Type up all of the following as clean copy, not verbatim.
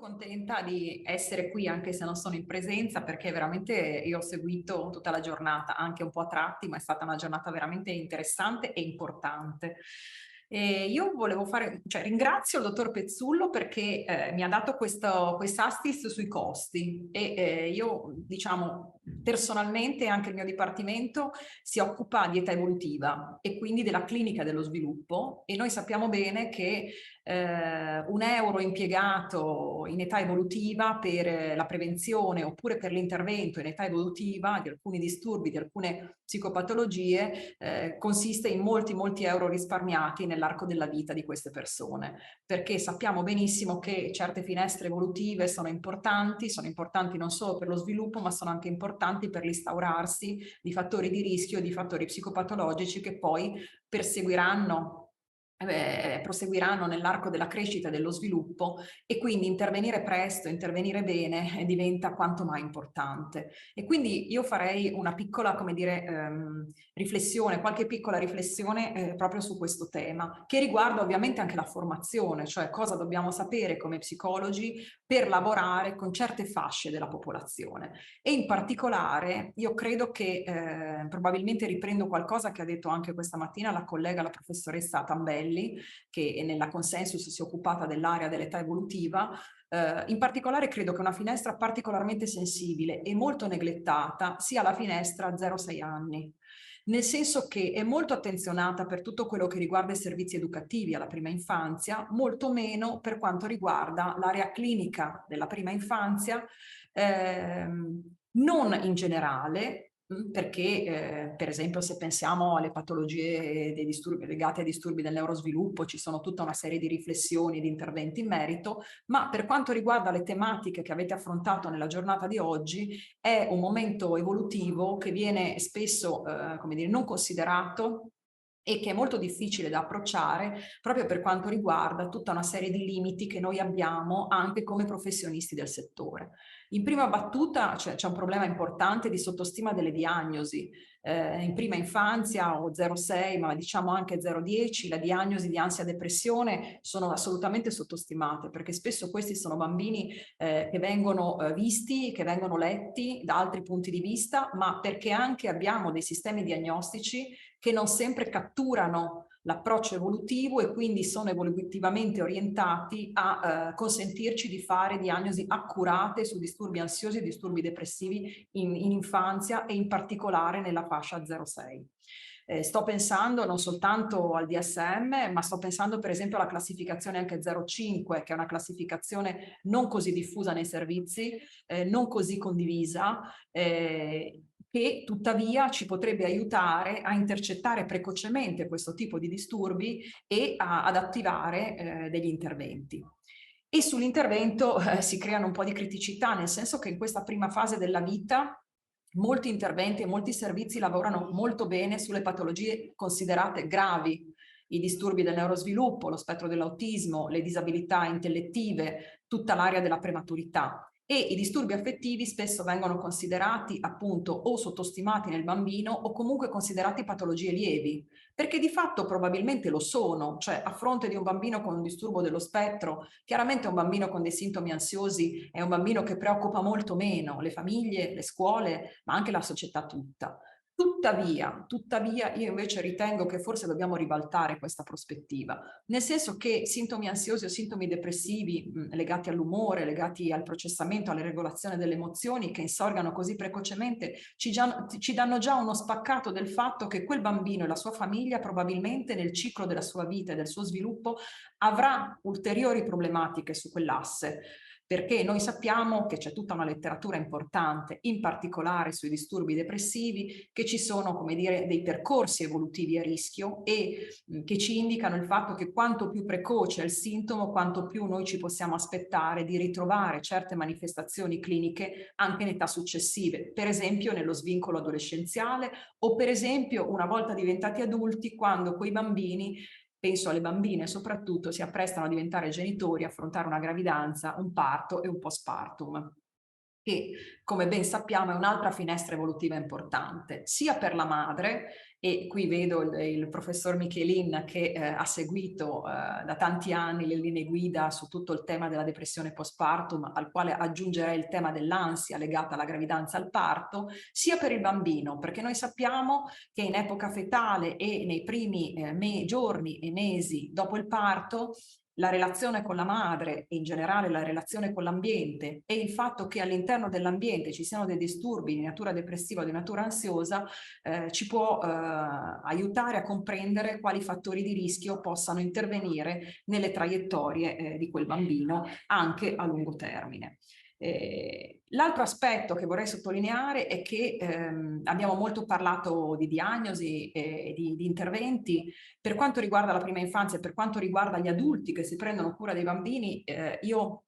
contenta di essere qui anche se non sono in presenza perché veramente io ho seguito tutta la giornata, anche un po' a tratti, ma è stata una giornata veramente interessante e importante. E io volevo fare, cioè ringrazio il dottor Pezzullo perché mi ha dato quest'astis sui costi e io diciamo personalmente anche il mio dipartimento si occupa di età evolutiva e quindi della clinica dello sviluppo e noi sappiamo bene che 1 euro impiegato in età evolutiva per la prevenzione oppure per l'intervento in età evolutiva di alcuni disturbi, di alcune psicopatologie, consiste in molti euro risparmiati nell'arco della vita di queste persone, perché sappiamo benissimo che certe finestre evolutive sono importanti non solo per lo sviluppo, ma sono anche importanti per l'instaurarsi di fattori di rischio e di fattori psicopatologici che poi proseguiranno nell'arco della crescita e dello sviluppo e quindi intervenire presto, intervenire bene diventa quanto mai importante. E quindi io farei una piccola, come dire, riflessione, qualche piccola riflessione proprio su questo tema, che riguarda ovviamente anche la formazione, cioè cosa dobbiamo sapere come psicologi per lavorare con certe fasce della popolazione. E in particolare io credo che probabilmente riprendo qualcosa che ha detto anche questa mattina la collega, la professoressa Tambelli, che nella Consensus si è occupata dell'area dell'età evolutiva. In particolare credo che una finestra particolarmente sensibile e molto neglettata sia la finestra 0-6 anni, nel senso che è molto attenzionata per tutto quello che riguarda i servizi educativi alla prima infanzia, molto meno per quanto riguarda l'area clinica della prima infanzia, non in generale, perché per esempio se pensiamo alle patologie dei disturbi legate ai disturbi del neurosviluppo ci sono tutta una serie di riflessioni e di interventi in merito, ma per quanto riguarda le tematiche che avete affrontato nella giornata di oggi è un momento evolutivo che viene spesso come dire, non considerato e che è molto difficile da approcciare proprio per quanto riguarda tutta una serie di limiti che noi abbiamo anche come professionisti del settore. In prima battuta c'è un problema importante di sottostima delle diagnosi. In prima infanzia o 0,6, ma diciamo anche 0,10, la diagnosi di ansia depressione sono assolutamente sottostimate perché spesso questi sono bambini che vengono visti, che vengono letti da altri punti di vista, ma perché anche abbiamo dei sistemi diagnostici che non sempre catturano l'approccio evolutivo e quindi sono evolutivamente orientati a consentirci di fare diagnosi accurate su disturbi ansiosi e disturbi depressivi in infanzia e in particolare nella fascia 0-6. Sto pensando non soltanto al DSM, ma sto pensando per esempio alla classificazione anche 0,5, che è una classificazione non così diffusa nei servizi, non così condivisa, che tuttavia ci potrebbe aiutare a intercettare precocemente questo tipo di disturbi e ad attivare degli interventi. E sull'intervento si creano un po' di criticità, nel senso che in questa prima fase della vita molti interventi e molti servizi lavorano molto bene sulle patologie considerate gravi, i disturbi del neurosviluppo, lo spettro dell'autismo, le disabilità intellettive, tutta l'area della prematurità. E i disturbi affettivi spesso vengono considerati appunto o sottostimati nel bambino o comunque considerati patologie lievi, perché di fatto probabilmente lo sono, cioè a fronte di un bambino con un disturbo dello spettro, chiaramente un bambino con dei sintomi ansiosi è un bambino che preoccupa molto meno le famiglie, le scuole, ma anche la società tutta. Tuttavia, io invece ritengo che forse dobbiamo ribaltare questa prospettiva, nel senso che sintomi ansiosi o sintomi depressivi legati all'umore, legati al processamento, alla regolazione delle emozioni che insorgano così precocemente, ci danno già uno spaccato del fatto che quel bambino e la sua famiglia probabilmente nel ciclo della sua vita e del suo sviluppo avrà ulteriori problematiche su quell'asse, perché noi sappiamo che c'è tutta una letteratura importante, in particolare sui disturbi depressivi, che ci sono, come dire, dei percorsi evolutivi a rischio e che ci indicano il fatto che quanto più precoce è il sintomo, quanto più noi ci possiamo aspettare di ritrovare certe manifestazioni cliniche anche in età successive, per esempio nello svincolo adolescenziale o per esempio una volta diventati adulti, quando quei bambini, penso alle bambine soprattutto, si apprestano a diventare genitori, affrontare una gravidanza, un parto e un postpartum. che, come ben sappiamo, è un'altra finestra evolutiva importante, sia per la madre, e qui vedo il professor Michelin che ha seguito da tanti anni le linee guida su tutto il tema della depressione postpartum, al quale aggiungerei il tema dell'ansia legata alla gravidanza al parto, sia per il bambino, perché noi sappiamo che in epoca fetale e nei primi giorni e mesi dopo il parto la relazione con la madre e in generale la relazione con l'ambiente e il fatto che all'interno dell'ambiente ci siano dei disturbi di natura depressiva o di natura ansiosa ci può aiutare a comprendere quali fattori di rischio possano intervenire nelle traiettorie di quel bambino anche a lungo termine. L'altro aspetto che vorrei sottolineare è che abbiamo molto parlato di diagnosi e di interventi. Per quanto riguarda la prima infanzia e per quanto riguarda gli adulti che si prendono cura dei bambini, io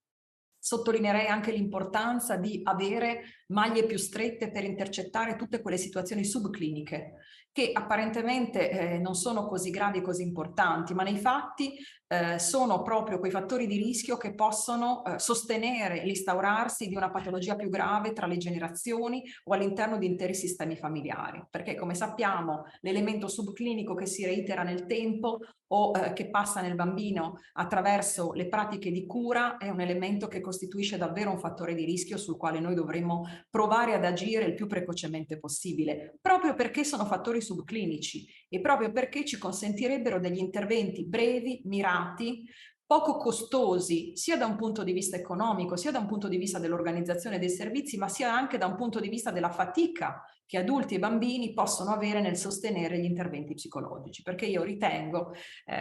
sottolineerei anche l'importanza di avere maglie più strette per intercettare tutte quelle situazioni subcliniche che apparentemente non sono così gravi e così importanti, ma nei fatti sono proprio quei fattori di rischio che possono sostenere l'instaurarsi di una patologia più grave tra le generazioni o all'interno di interi sistemi familiari. Perché, come sappiamo, l'elemento subclinico che si reitera nel tempo o che passa nel bambino attraverso le pratiche di cura è un elemento che costituisce davvero un fattore di rischio sul quale noi dovremmo provare ad agire il più precocemente possibile, proprio perché sono fattori subclinici e proprio perché ci consentirebbero degli interventi brevi, mirati, poco costosi, sia da un punto di vista economico, sia da un punto di vista dell'organizzazione dei servizi, ma sia anche da un punto di vista della fatica che adulti e bambini possono avere nel sostenere gli interventi psicologici, perché io ritengo,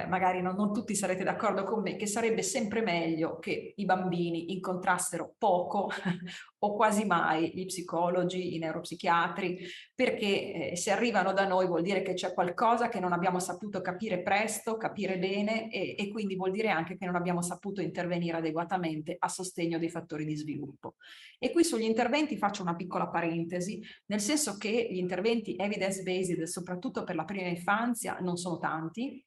magari non tutti sarete d'accordo con me, che sarebbe sempre meglio che i bambini incontrassero poco o quasi mai gli psicologi, i neuropsichiatri, perché se arrivano da noi vuol dire che c'è qualcosa che non abbiamo saputo capire presto, capire bene e quindi vuol dire anche che non abbiamo saputo intervenire adeguatamente a sostegno dei fattori di sviluppo. E qui sugli interventi faccio una piccola parentesi, nel senso che gli interventi evidence-based, soprattutto per la prima infanzia, non sono tanti,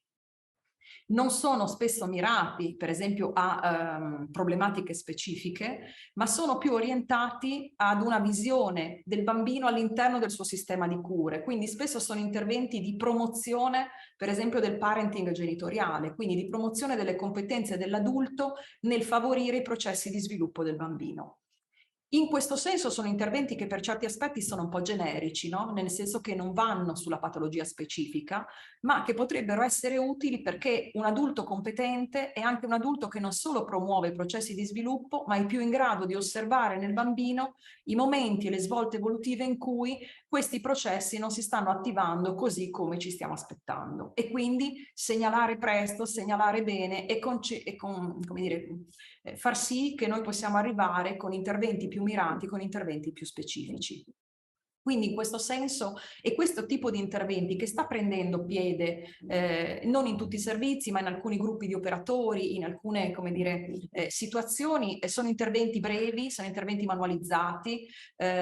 non sono spesso mirati, per esempio, a problematiche specifiche, ma sono più orientati ad una visione del bambino all'interno del suo sistema di cure. Quindi spesso sono interventi di promozione, per esempio, del parenting genitoriale, quindi di promozione delle competenze dell'adulto nel favorire i processi di sviluppo del bambino. In questo senso sono interventi che per certi aspetti sono un po' generici, no? Nel senso che non vanno sulla patologia specifica, ma che potrebbero essere utili perché un adulto competente è anche un adulto che non solo promuove i processi di sviluppo, ma è più in grado di osservare nel bambino i momenti e le svolte evolutive in cui questi processi non si stanno attivando così come ci stiamo aspettando. E quindi segnalare presto, segnalare bene e come dire, far sì che noi possiamo arrivare con interventi più mirati, con interventi più specifici. Quindi in questo senso e questo tipo di interventi che sta prendendo piede non in tutti i servizi ma in alcuni gruppi di operatori, in alcune come dire, situazioni, sono interventi brevi, sono interventi manualizzati,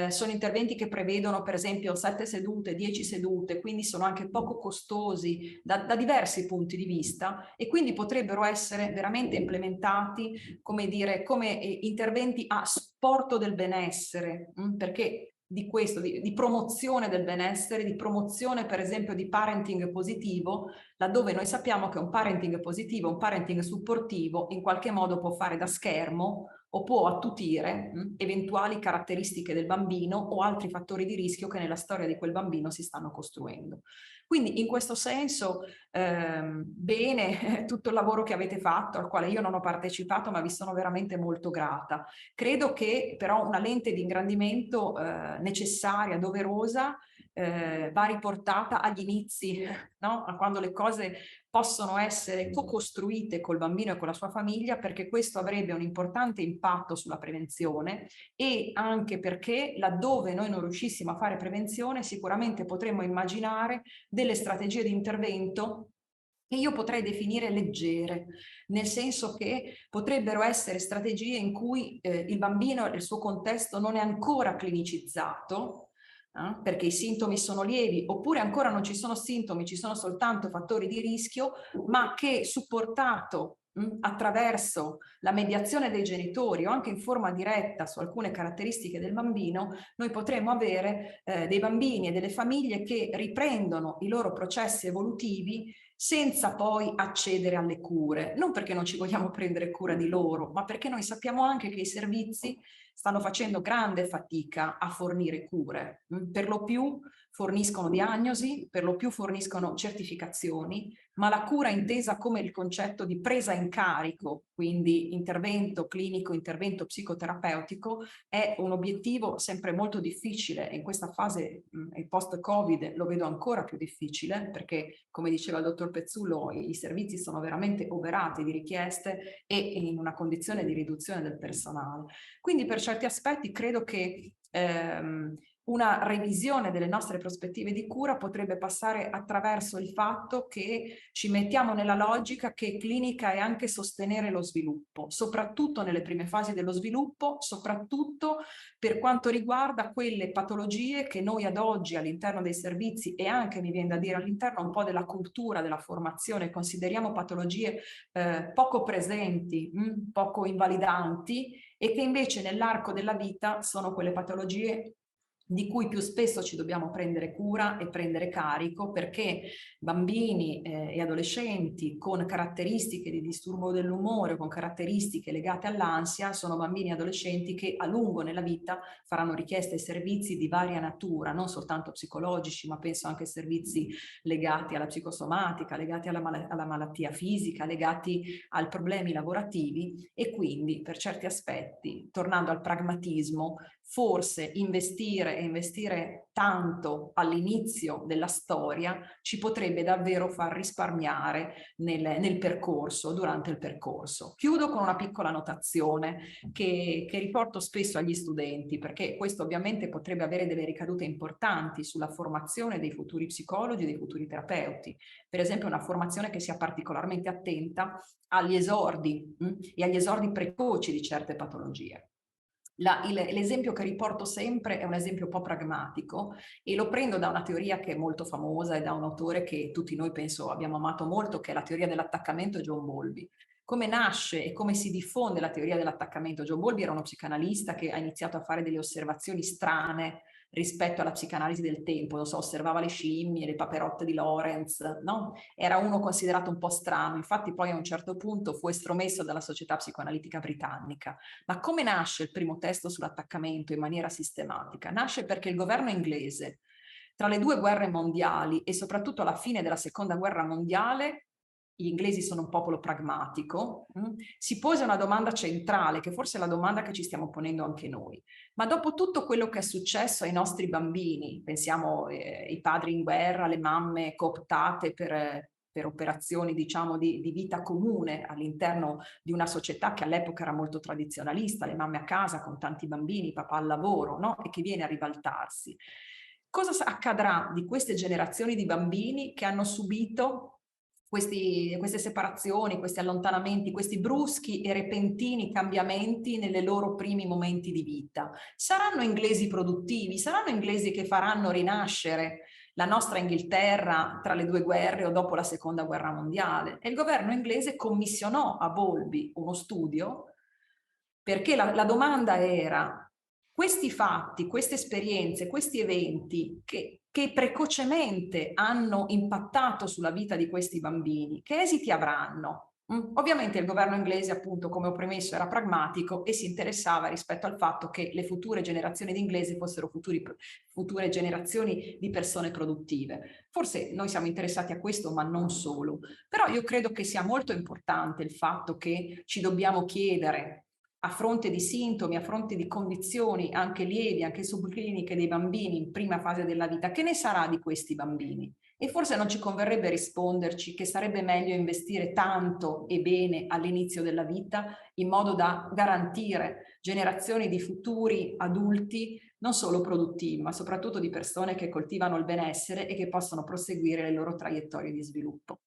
sono interventi che prevedono per esempio 7 sedute, 10 sedute, quindi sono anche poco costosi da diversi punti di vista e quindi potrebbero essere veramente implementati come dire, come interventi a supporto del benessere, perché di questo, di promozione del benessere, di promozione per esempio di parenting positivo, laddove noi sappiamo che un parenting positivo, un parenting supportivo in qualche modo può fare da schermo o può attutire eventuali caratteristiche del bambino o altri fattori di rischio che nella storia di quel bambino si stanno costruendo. Quindi in questo senso bene tutto il lavoro che avete fatto, al quale io non ho partecipato, ma vi sono veramente molto grata. Credo che però una lente di ingrandimento necessaria, doverosa, va riportata agli inizi, no? A quando le cose possono essere co-costruite col bambino e con la sua famiglia, perché questo avrebbe un importante impatto sulla prevenzione e anche perché laddove noi non riuscissimo a fare prevenzione, sicuramente potremmo immaginare delle strategie di intervento che io potrei definire leggere, nel senso che potrebbero essere strategie in cui il bambino e il suo contesto non è ancora clinicizzato, perché i sintomi sono lievi, oppure ancora non ci sono sintomi, ci sono soltanto fattori di rischio, ma che supportato attraverso la mediazione dei genitori o anche in forma diretta su alcune caratteristiche del bambino, noi potremo avere dei bambini e delle famiglie che riprendono i loro processi evolutivi senza poi accedere alle cure, non perché non ci vogliamo prendere cura di loro, ma perché noi sappiamo anche che i servizi stanno facendo grande fatica a fornire cure. Per lo più forniscono diagnosi, per lo più forniscono certificazioni, ma la cura intesa come il concetto di presa in carico, quindi intervento clinico, intervento psicoterapeutico, è un obiettivo sempre molto difficile. In questa fase post-Covid lo vedo ancora più difficile perché, come diceva il dottor Pezzullo, i servizi sono veramente oberati di richieste e in una condizione di riduzione del personale. Quindi per certi aspetti credo che una revisione delle nostre prospettive di cura potrebbe passare attraverso il fatto che ci mettiamo nella logica che clinica è anche sostenere lo sviluppo, soprattutto nelle prime fasi dello sviluppo, soprattutto per quanto riguarda quelle patologie che noi ad oggi all'interno dei servizi e anche, mi viene da dire, all'interno un po' della cultura, della formazione, consideriamo patologie poco presenti, poco invalidanti, e che invece nell'arco della vita sono quelle patologie di cui più spesso ci dobbiamo prendere cura e prendere carico, perché bambini e adolescenti con caratteristiche di disturbo dell'umore, con caratteristiche legate all'ansia, sono bambini e adolescenti che a lungo nella vita faranno richieste ai servizi di varia natura, non soltanto psicologici, ma penso anche ai servizi legati alla psicosomatica, legati alla malattia fisica, legati ai problemi lavorativi, e quindi per certi aspetti, tornando al pragmatismo, forse investire tanto all'inizio della storia ci potrebbe davvero far risparmiare nel percorso, durante il percorso. Chiudo con una piccola notazione che riporto spesso agli studenti, perché questo ovviamente potrebbe avere delle ricadute importanti sulla formazione dei futuri psicologi e dei futuri terapeuti. Per esempio una formazione che sia particolarmente attenta agli esordi e agli esordi precoci di certe patologie. L'esempio che riporto sempre è un esempio un po' pragmatico e lo prendo da una teoria che è molto famosa e da un autore che tutti noi penso abbiamo amato molto, che è la teoria dell'attaccamento, John Bowlby. Come nasce e come si diffonde la teoria dell'attaccamento? John Bowlby era uno psicanalista che ha iniziato a fare delle osservazioni strane rispetto alla psicanalisi del tempo, non so, osservava le scimmie, le paperotte di Lorenz, no? Era uno considerato un po' strano, infatti poi a un certo punto fu estromesso dalla Società Psicoanalitica Britannica. Ma come nasce il primo testo sull'attaccamento in maniera sistematica? Nasce perché il governo inglese, tra le due guerre mondiali e soprattutto alla fine della seconda guerra mondiale, gli inglesi sono un popolo pragmatico, si pose una domanda centrale, che forse è la domanda che ci stiamo ponendo anche noi. Ma dopo tutto quello che è successo ai nostri bambini, pensiamo ai padri in guerra, le mamme cooptate per operazioni, diciamo, di vita comune all'interno di una società che all'epoca era molto tradizionalista, le mamme a casa con tanti bambini, papà al lavoro, no? E che viene a ribaltarsi. Cosa accadrà di queste generazioni di bambini che hanno subito queste separazioni, questi allontanamenti, questi bruschi e repentini cambiamenti nelle loro primi momenti di vita? Saranno inglesi produttivi? Saranno inglesi che faranno rinascere la nostra Inghilterra tra le due guerre o dopo la seconda guerra mondiale? E il governo inglese commissionò a Bowlby uno studio perché la domanda era: questi fatti, queste esperienze, questi eventi che precocemente hanno impattato sulla vita di questi bambini, che esiti avranno? Ovviamente il governo inglese, appunto, come ho premesso, era pragmatico e si interessava rispetto al fatto che le future generazioni di inglesi fossero future generazioni di persone produttive. Forse noi siamo interessati a questo, ma non solo. Però io credo che sia molto importante il fatto che ci dobbiamo chiedere, a fronte di sintomi, a fronte di condizioni anche lievi, anche subcliniche dei bambini in prima fase della vita, che ne sarà di questi bambini? E forse non ci converrebbe risponderci che sarebbe meglio investire tanto e bene all'inizio della vita in modo da garantire generazioni di futuri adulti non solo produttivi, ma soprattutto di persone che coltivano il benessere e che possono proseguire le loro traiettorie di sviluppo.